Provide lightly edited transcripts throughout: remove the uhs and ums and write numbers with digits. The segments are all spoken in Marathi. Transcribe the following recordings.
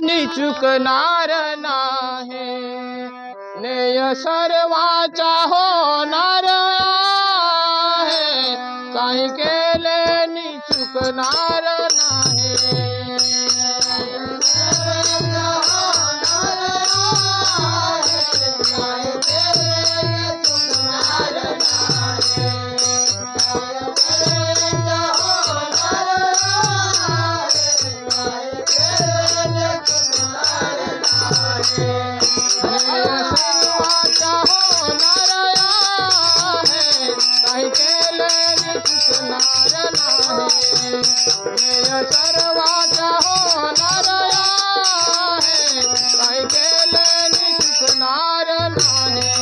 नि चुकणार नाही, नेय सर्वाचा होणार आहे, काही केले नि चुकणार नाही. सर्वाचा होणार आहे, काही केले नि चुकणार नाही, नेय सर्वाचा होणार आहे, काही केले नि चुकणार नाही.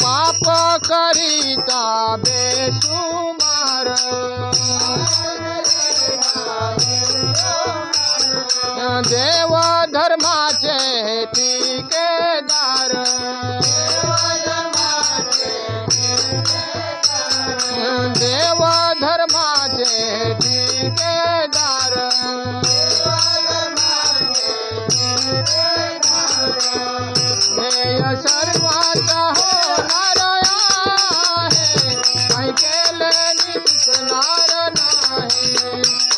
पाप करिता बेसुमार, देव धर्माचे ठेकेदार, देव धर्माचे ठेकेदार, नेय सर्वाचा होणार आहे, काही केले नि चुकणार नाही,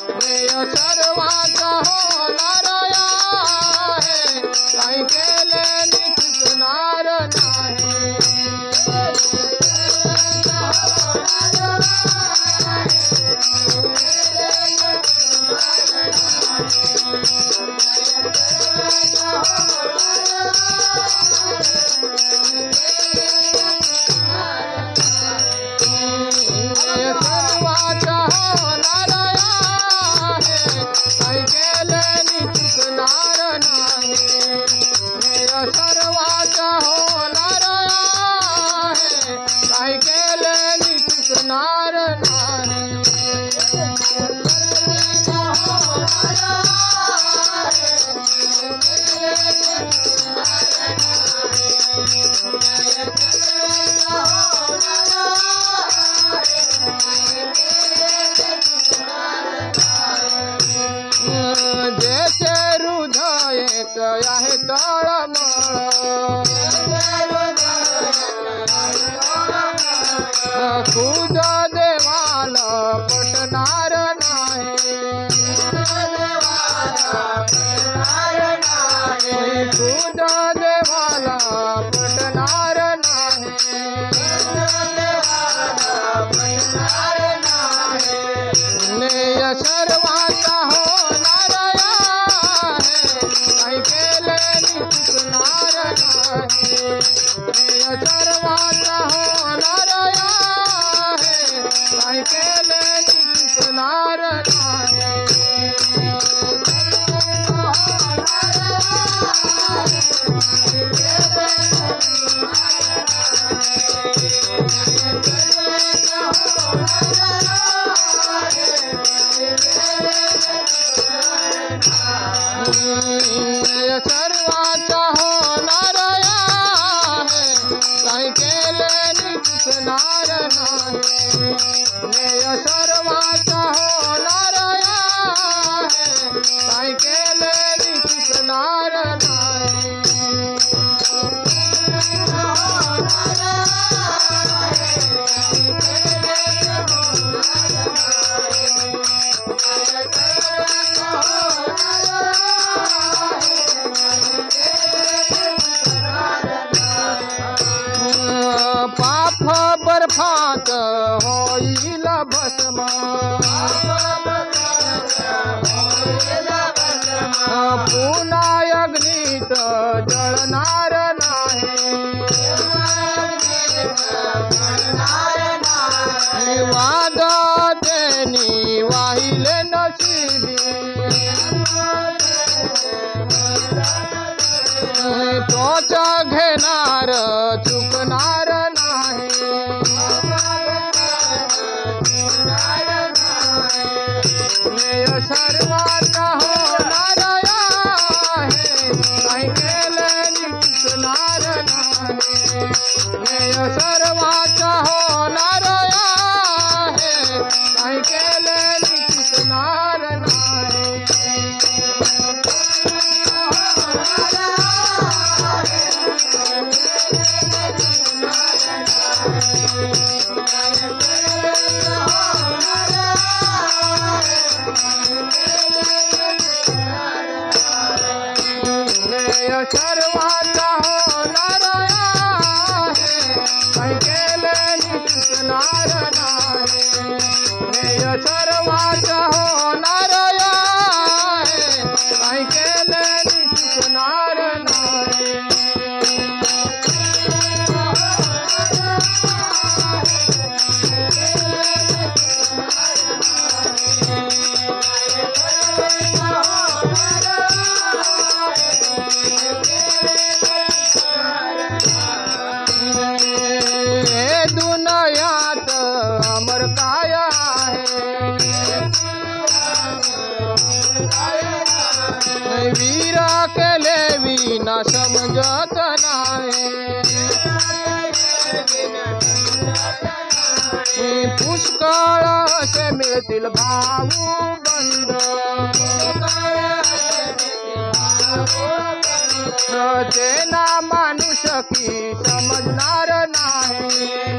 नेय सर्वाचा होणार आहे, काही केले नि चुकणार नाही. सर्वाचा होणार आहे, काही केले नि चुकणार नाही, नेय सर्वाचा होणार आहे, काही केले नि चुकणार नाही. जैसे हृदय आहे तळमळ, खुद देवाला पटणार नाही, खुद देवाला पटणार नाही, नेय सर्वाचा होणार आहे, काही केले नि चुकणार नाही, नेय सर्वाचा होणार आहे, काही केले नि चुकणार नाही. सर्वाचा होणार आहे, काही केले नि चुकणार नाही, नेय सर्वाचा होणार आहे, काही केले नि चुकणार नाही. पाप बर्फात होईल भस्म, पुन्हा अग्नीत जळणार नाही, वाद तेनी वाहिले नशिबी, तोच घेणार चुकणार नाही, नेय सर्वाचा होणार आहे काही केले निघणार नाही नेय सर्वाचा होणार आहे काही केले निघणार नाही नेय सर्वाचा होणार आहे काही केले निघणार नाही नेय सर्वाचा होणार आहे काही केले निघणार नाही दुनियात अमर काय आहे वीर केले विना समजत नाही पुष्कळ असे मिळतील भाऊ बंद ते ना माणूस की समजणार नाही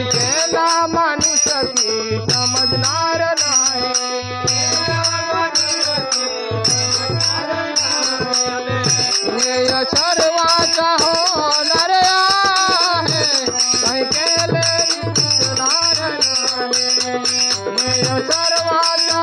तेला माणूस की समजणार नाही नेय सर्वाचा होणार आहे काही केले निघणार नाही नेय सर्वाचा